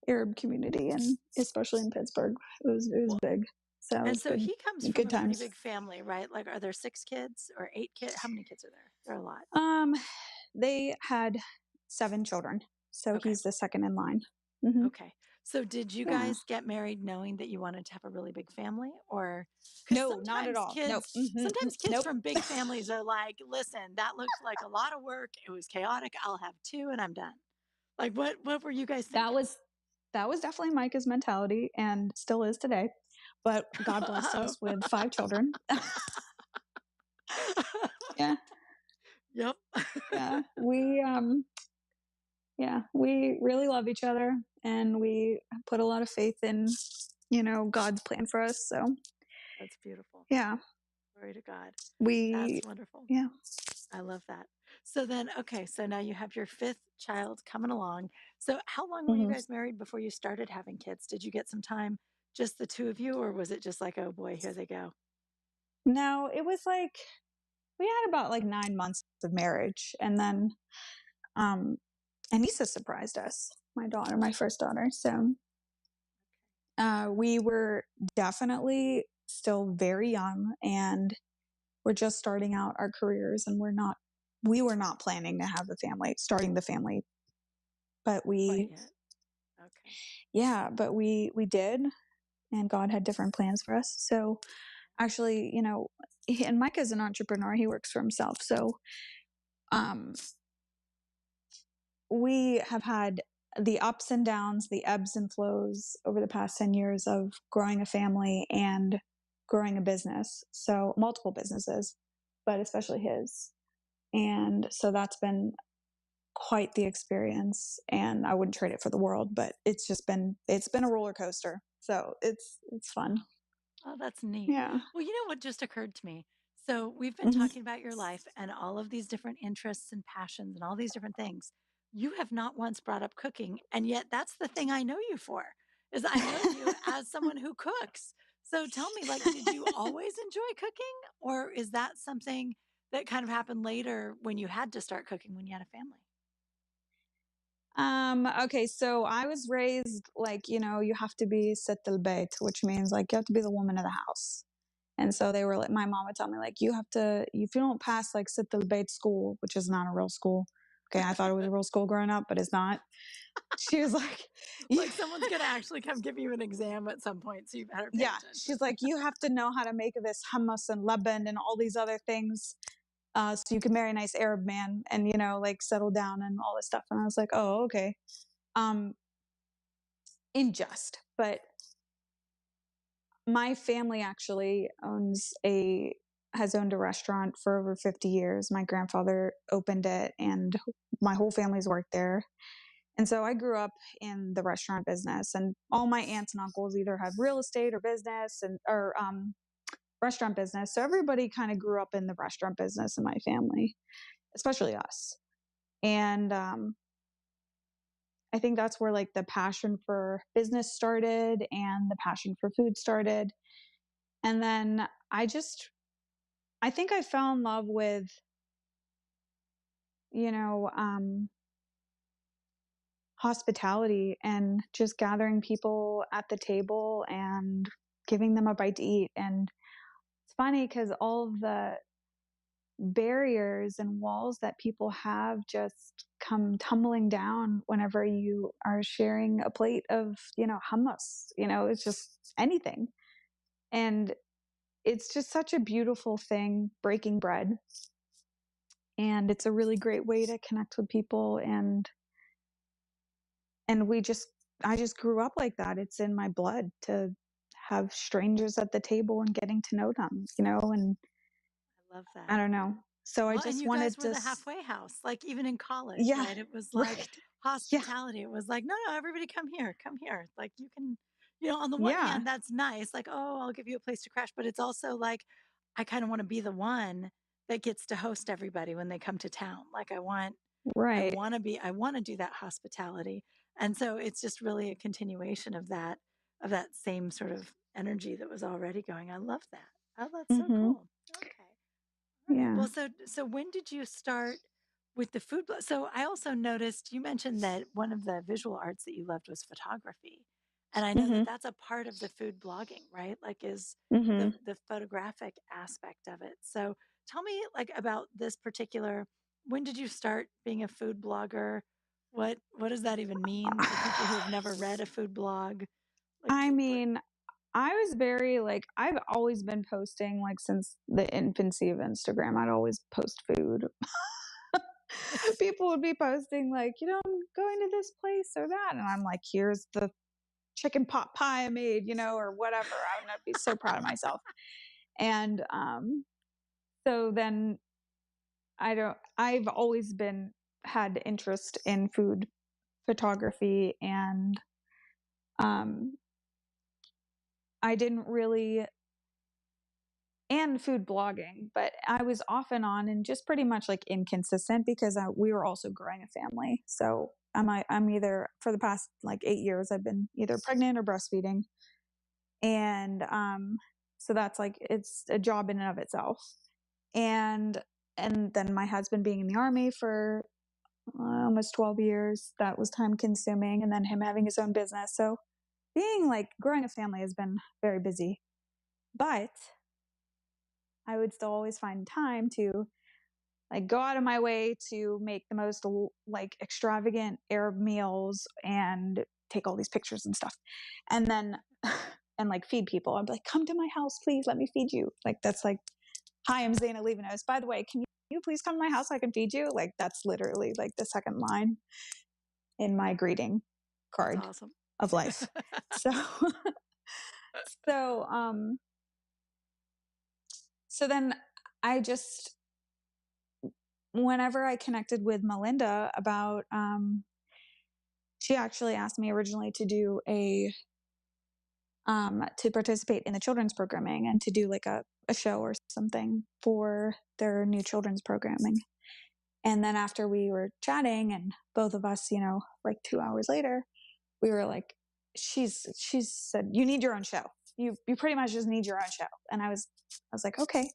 Arab community, and especially in Pittsburgh, it was big. So he comes from a pretty big family, right? Like, are there 6 kids or 8 kids? How many kids are there? There are a lot. They had 7 children, so he's the second in line. Mm-hmm. Okay. So did you guys get married knowing that you wanted to have a really big family, or no, not at all. Sometimes kids from big families are like, listen, that looks like a lot of work. It was chaotic. I'll have 2 and I'm done. Like, what were you guys thinking? That was definitely Micah's mentality, and still is today. But God blessed us with 5 children. Yeah. Yep. Yeah. We Yeah, we really love each other, and we put a lot of faith in, God's plan for us. So That's beautiful. yeah, Glory to God. we, That's wonderful. yeah. I love that. So then, okay, so now you have your fifth child coming along. So how long were you Mhm. guys married before you started having kids? Did you get some time, just the two of you, or was it just like, oh boy, here they go? No, it was like we had about like 9 months of marriage, and then Anissa surprised us, my first daughter. So we were definitely still very young, and we're just starting out our careers, and we were not planning to have starting the family, but Quite yet. Okay. yeah, but we did, and God had different plans for us. So actually, and Mike is an entrepreneur. He works for himself. So um, we have had the ups and downs, the ebbs and flows over the past 10 years of growing a family and growing a business. So multiple businesses, but especially his. And so that's been quite the experience, and I wouldn't trade it for the world, but it's been a roller coaster. So it's fun. Oh, that's neat. Yeah. Well, you know what just occurred to me? So, we've been Mhm. talking about your life and all of these different interests and passions and all these different things. You have not once brought up cooking, and yet that's the thing I know you for. Is I know you as someone who cooks. So, tell me, like, did you always enjoy cooking, or is that something that kind of happened later when you had to start cooking when you had a family? Okay, so I was raised like, you have to be Set el Beit, which means like you have to be the woman of the house. And so they were like, my mom would tell me, like, you have to, if you don't pass like Set el Beit school, which is not a real school. Okay, I thought it was a real school growing up, but it's not. She was like, Like, someone's going to actually come give you an exam at some point, so you better pay yeah, attention. she's like, you have to know how to make this hummus and leban and all these other things. So you can marry a nice Arab man and, like settle down and all this stuff. And I was like, oh, okay. Um, in jest, but my family actually has owned a restaurant for over 50 years. My grandfather opened it, and my whole family's worked there. And so I grew up in the restaurant business, and all my aunts and uncles either have real estate or business or restaurant business. So everybody kind of grew up in the restaurant business in my family, especially us. And I think that's where like the passion for business started and the passion for food started. And then I think I fell in love with, you know, hospitality and just gathering people at the table and giving them a bite to eat. And it's funny because all of the barriers and walls that people have just come tumbling down whenever you are sharing a plate of, hummus. It's just anything. And it's just such a beautiful thing, breaking bread. And it's a really great way to connect with people. And I just grew up like that. It's in my blood to have strangers at the table and getting to know them, and I love I that. don't know. So I Well, and just you guys wanted were to, the halfway house, like even in college, yeah, right? It was like right. Yeah, hospitality. It was like, no, no, everybody come here, come here. Like you can, on the one yeah, hand, that's nice. Like, oh, I'll give you a place to crash. But it's also like, I kind of want to be the one that gets to host everybody when they come to town. Like right. I want to do that hospitality. And so it's just really a continuation of that same sort of energy that was already going. I love that. Oh, that's so Mm-hmm. cool. Okay. All right. Yeah. Well, so when did you start with the food blog? So I also noticed you mentioned that one of the visual arts that you loved was photography. And I know Mm-hmm. that that's a part of the food blogging, right? Like is Mm-hmm. the photographic aspect of it. So tell me like about this particular when did you start being a food blogger? What does that even mean for people who have never read a food blog? Like I mean, I was very like, I've always been posting like since the infancy of Instagram. I'd always post food. People would be posting like, I'm going to this place or that. And I'm like, here's the chicken pot pie I made, or whatever. I'd be so proud of myself. And so then I've always had interest in food photography and I didn't really, and food blogging, but I was off and on and just pretty much like inconsistent because we were also growing a family. So I'm either, for the past like 8 years, I've been either pregnant or breastfeeding. And so that's like, it's a job in and of itself. And then my husband being in the Army for almost 12 years, that was time consuming. And then him having his own business. So being like growing a family has been very busy, but I would still always find time to like go out of my way to make the most like extravagant Arab meals and take all these pictures and stuff. And then, and like feed people. I'd be like, come to my house, please, let me feed you. Like, that's like, hi, I'm Zeina Livanos. By the way, can you please come to my house so I can feed you? Like, that's literally like the second line in my greeting card of life. So, so then I just, whenever I connected with Melinda about, she actually asked me originally to do to participate in the children's programming and to do like a show or something for their new children's programming. And then after we were chatting and both of us, you know, like 2 hours later, we were like, she said, you need your own show. You pretty much just need your own show. And I was like, okay.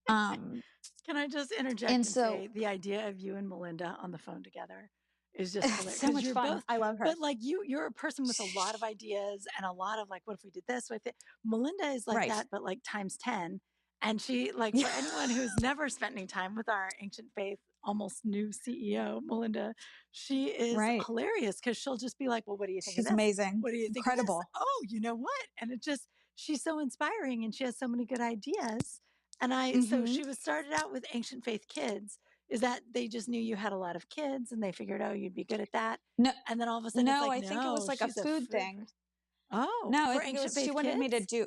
Can I just interject and say the idea of you and Melinda on the phone together is just hilarious. So much fun. Both, I love her. But like you're a person with a lot of ideas and a lot of like, what if we did this with it? Melinda is like that, but like times 10. And she, like, for anyone who's never spent any time with our Ancient Faith, almost new CEO, Melinda, she is hilarious because she'll just be like, well, what do you think of this? She's amazing. What do you think of this? Oh, you know what? And it just, she's so inspiring and she has so many good ideas. And so she was started out with Ancient Faith Kids. Is that they just knew you had a lot of kids and they figured, oh, you'd be good at that? No. And then all of a sudden, no, it's like, I think it was like a food thing. Oh, no, I think it was, she wanted me to do,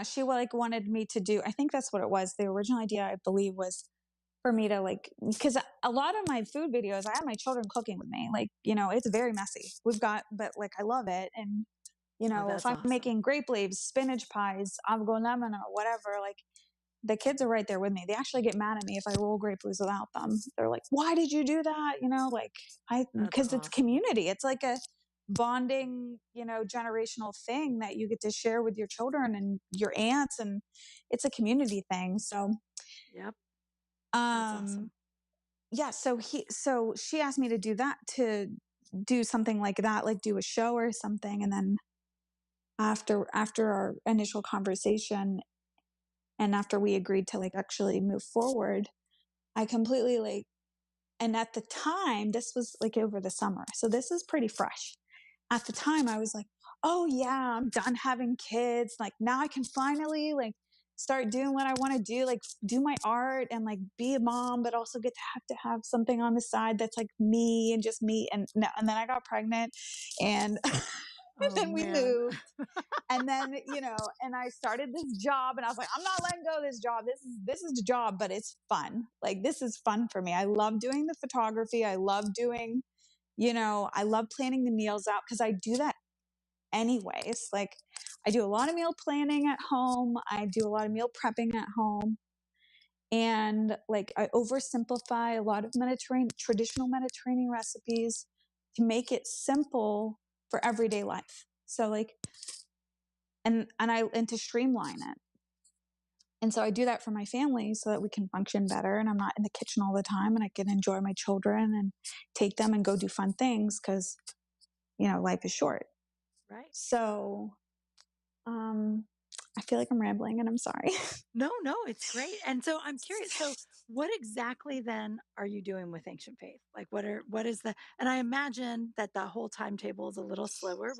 she like wanted me to do, I think that's what it was. The original idea, I believe, was for me to like, because a lot of my food videos, I have my children cooking with me. Like, you know, it's very messy. But like, I love it. And, you know, if I'm making grape leaves, spinach pies, avgo lemon or whatever, like the kids are right there with me. They actually get mad at me if I roll grape leaves without them. They're like, why did you do that? You know, like because it's community. It's like a bonding, you know, generational thing that you get to share with your children and your aunts, and it's a community thing. So, yep. That's awesome. Yeah. So she asked me to do that, to do something like that, like do a show or something. And then after our initial conversation and after we agreed to like actually move forward, I completely like, and at the time, this was like over the summer. So this is pretty fresh. At the time I was like, oh yeah, I'm done having kids. Like now I can finally like start doing what I want to do, like do my art and like be a mom, but also get to have something on the side that's like me and just me. And then I got pregnant and, and then we moved. And then, you know, and I started this job and I was like, I'm not letting go of this job. This is the job, but it's fun. Like, this is fun for me. I love doing the photography. I love doing, you know, I love planning the meals out because I do that anyways. Like I do a lot of meal planning at home. I do a lot of meal prepping at home. And like I oversimplify a lot of traditional Mediterranean recipes to make it simple for everyday life. So like, and to streamline it. And so I do that for my family so that we can function better and I'm not in the kitchen all the time and I can enjoy my children and take them and go do fun things because, you know, life is short. Right. So, I feel like I'm rambling and I'm sorry. No, it's great. And so I'm curious. So what exactly then are you doing with Ancient Faith? Like what is and I imagine that the whole timetable is a little slower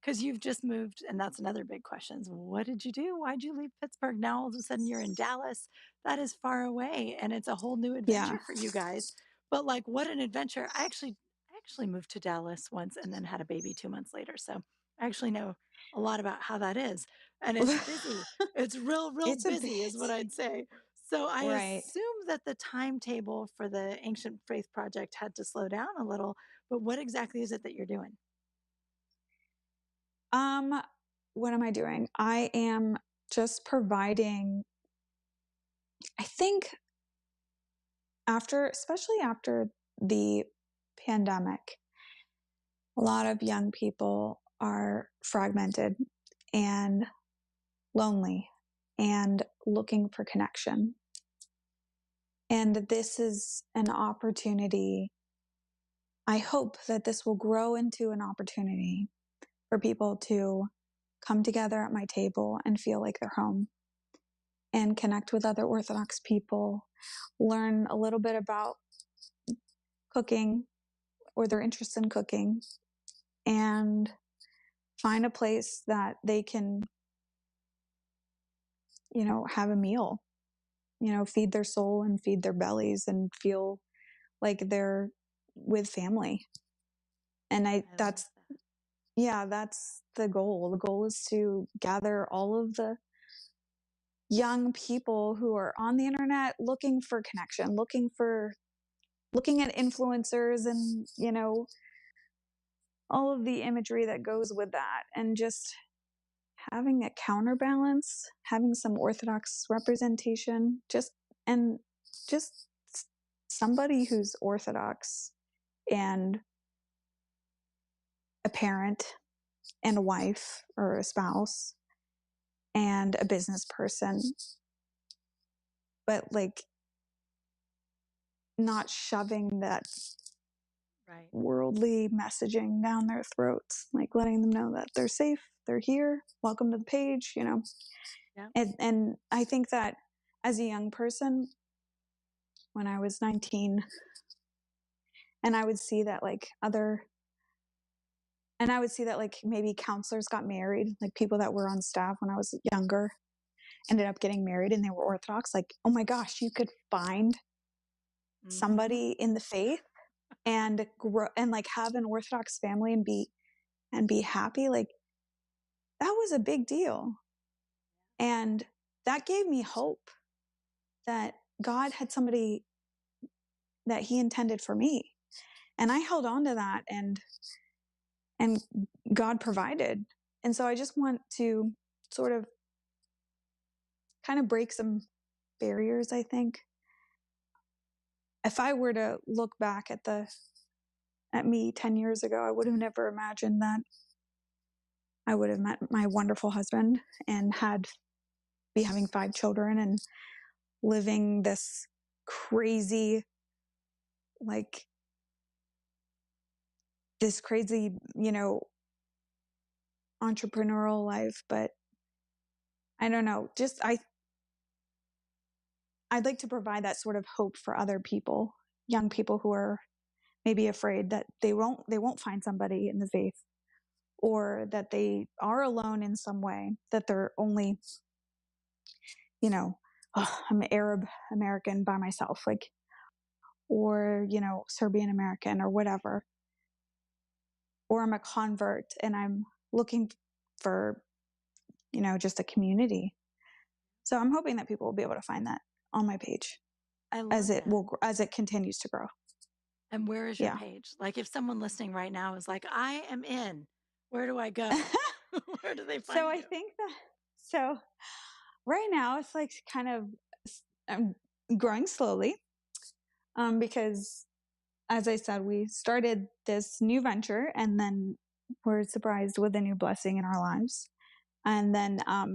because you've just moved. And that's another big question. What did you do? Why'd you leave Pittsburgh? Now all of a sudden you're in Dallas. That is far away. And it's a whole new adventure for you guys. But like, what an adventure. I actually moved to Dallas once and then had a baby 2 months later. So I actually know a lot about how that is. And it's busy. It's real busy is what I'd say. So I assume that the timetable for the Ancient Faith Project had to slow down a little. But what exactly is it that you're doing? What am I doing? I am just providing, I think especially after the pandemic, a lot of young people are fragmented and lonely and looking for connection. And this is an opportunity. I hope that this will grow into an opportunity for people to come together at my table and feel like they're home and connect with other Orthodox people, learn a little bit about cooking or their interest in cooking, and find a place that they can, have a meal, feed their soul and feed their bellies and feel like they're with family. And that's the goal. The goal is to gather all of the young people who are on the internet looking for connection, looking at influencers and, all of the imagery that goes with that, and just having a counterbalance, having some Orthodox representation, just somebody who's Orthodox and a parent and a wife or a spouse and a business person, but like not shoving that worldly messaging down their throats, like letting them know that they're safe, they're here, welcome to the page, Yeah. And I think that as a young person, when I was 19, and I would see that maybe counselors got married, like people that were on staff when I was younger ended up getting married and they were Orthodox. Like, oh my gosh, you could find somebody in the faith and grow and like have an Orthodox family and be happy. Like, that was a big deal. And that gave me hope that God had somebody that he intended for me. And I held on to that, and God provided. And so I just want to sort of kind of break some barriers, I think. If I were to look back at me 10 years ago, I would have never imagined that I would have met my wonderful husband and be having 5 children and living this crazy, entrepreneurial life. But I don't know, I'd like to provide that sort of hope for other people, young people who are maybe afraid that they won't find somebody in the faith, or that they are alone in some way, that they're only, I'm Arab American by myself, or, Serbian American or whatever, or I'm a convert and I'm looking for, just a community. So I'm hoping that people will be able to find that on my page as it continues to grow. And where is your page? Like, if someone listening right now is like, I am in, where do I go? Where do they find you? I think right now it's like kind of growing slowly, because as I said, we started this new venture and then we're surprised with a new blessing in our lives. And then a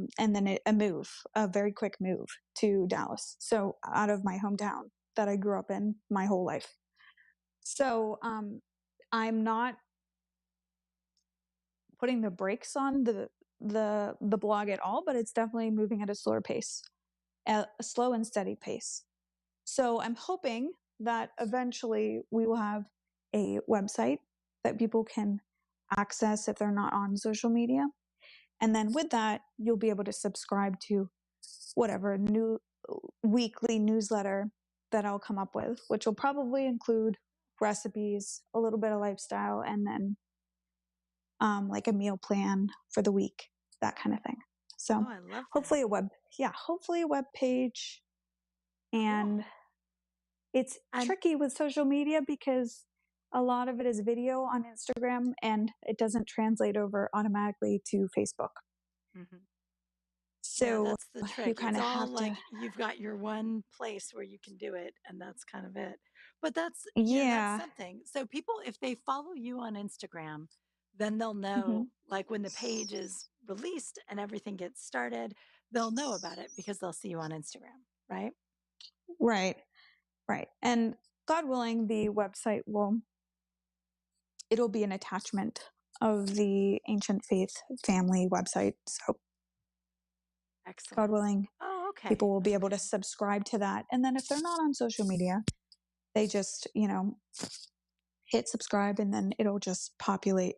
very quick move to Dallas. So out of my hometown that I grew up in my whole life. So I'm not putting the brakes on the blog at all, but it's definitely moving at a slower pace, a slow and steady pace. So I'm hoping that eventually we will have a website that people can access if they're not on social media. And then with that, you'll be able to subscribe to whatever new weekly newsletter that I'll come up with, which will probably include recipes, a little bit of lifestyle, and then like a meal plan for the week, that kind of thing. So I love hopefully a web page. And it's tricky with social media because a lot of it is video on Instagram, and it doesn't translate over automatically to Facebook. Mm-hmm. So yeah, that's the you trick. kind It's of all have like to, you've got your one place where you can do it, and that's kind of it. But that's yeah. something. So people, if they follow you on Instagram, then they'll Mm-hmm. know, like when the page is released and everything gets started, they'll know about it because they'll see you on Instagram, right? Right. Right. And God willing, the website it'll be an attachment of the Ancient Faith family website. So Excellent. God willing, Oh, okay. people will be able to subscribe to that. And then if they're not on social media, they just, hit subscribe, and then it'll just populate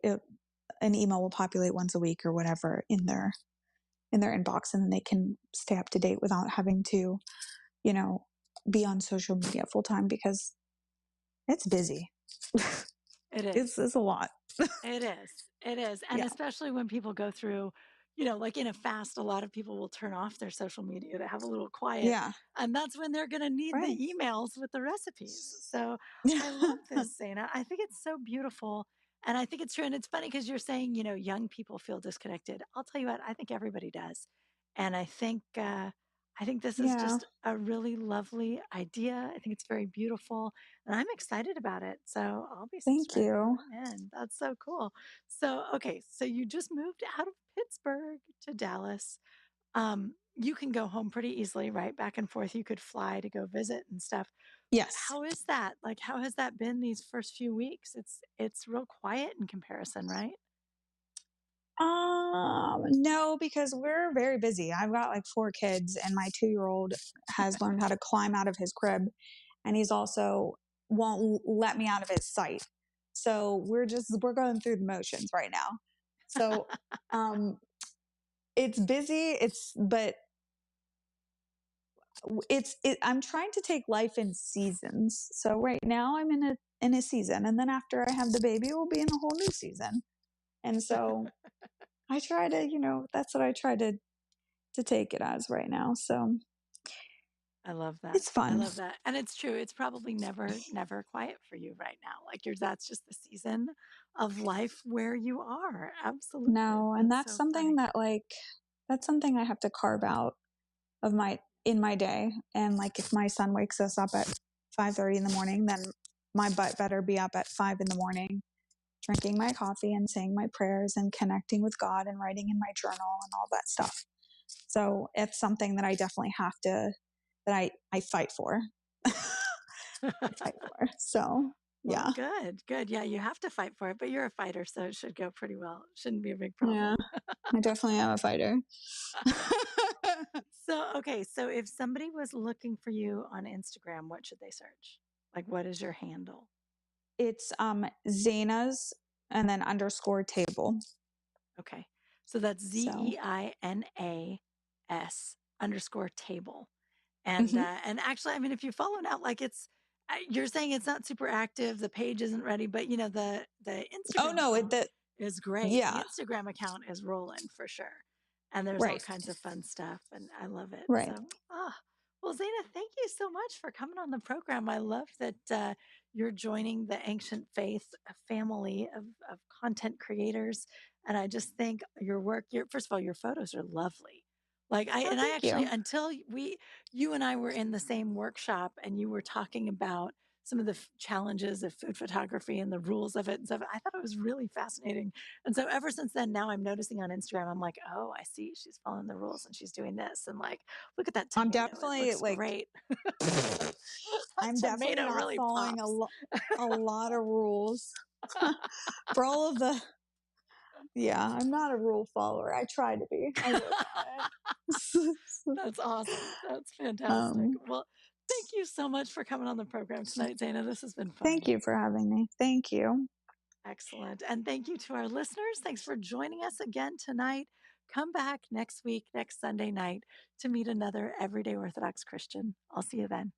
an email will populate once a week or whatever in their inbox, and then they can stay up to date without having to, be on social media full time, because it's busy. It is. It's a lot. It is. It is. And Yeah. especially when people go through, like in a fast, a lot of people will turn off their social media to have a little quiet. Yeah. And that's when they're going to need Right. the emails with the recipes. So I love this, Zeina. I think it's so beautiful. And I think it's true. And it's funny because you're saying, young people feel disconnected. I'll tell you what, I think everybody does. And I think this is Yeah. just a really lovely idea. I think it's very beautiful, and I'm excited about it. So I'll be Thank subscribing. you. Amen. That's so cool. So, okay. So you just moved out of Pittsburgh to Dallas. You can go home pretty easily, right? Back and forth. You could fly to go visit and stuff. Yes. How is that? Like, how has that been these first few weeks? It's real quiet in comparison, right? No, because we're very busy. I've got like 4 kids, and my 2-year-old has learned how to climb out of his crib, and he's also won't let me out of his sight. So we're going through the motions right now. So, it's busy. I'm trying to take life in seasons. So right now I'm in a season, and then after I have the baby, we'll be in a whole new season. And so I try to, that's what I try to take it as right now. So I love that. it's I fun. love that. And it's true. It's probably never quiet for you right now. Like that's just the season of life where you are. Absolutely. No, and that's so something funny. that's something I have to carve out in my day. And like if my son wakes us up at 5:30 in the morning, then my butt better be up at 5 in the morning, drinking my coffee and saying my prayers and connecting with God and writing in my journal and all that stuff. So it's something that I definitely that I fight for. I fight for. So Well, yeah. good. Yeah, you have to fight for it, but you're a fighter, so it should go pretty well. It shouldn't be a big problem. Yeah. I definitely am a fighter. So, okay, so if somebody was looking for you on Instagram, what should they search? Like, what is your handle? It's Zeina's and then _table. Okay, so that's So ZEINAS_table. And actually, I mean, if you follow now, like you're saying it's not super active, the page isn't ready, but the Instagram account is great. The yeah. Instagram account is rolling for sure, and there's all Right. kinds of fun stuff, and I love it. Right. So, well, Zeina, thank you so much for coming on the program. I love that you're joining the Ancient Faith family of content creators, and I just think your work. First of all, your photos are lovely. Like I Thank actually, you. until you and I were in the same workshop and you were talking about some of the challenges of food photography and the rules of it and stuff, I thought it was really fascinating. And so ever since then, now I'm noticing on Instagram, I'm like, oh, I see she's following the rules and she's doing this. And like, look at that I'm tomato. It definitely looks like great. I'm That definitely tomato not really following pops. a lot of rules for all of the. Yeah, I'm not a rule follower. I try to be. I work on it. That's awesome. That's fantastic. Well, thank you so much for coming on the program tonight, Zeina. This has been fun. Thank you for having me. Thank you. Excellent. And thank you to our listeners. Thanks for joining us again tonight. Come back next week, next Sunday night, to meet another everyday Orthodox Christian. I'll see you then.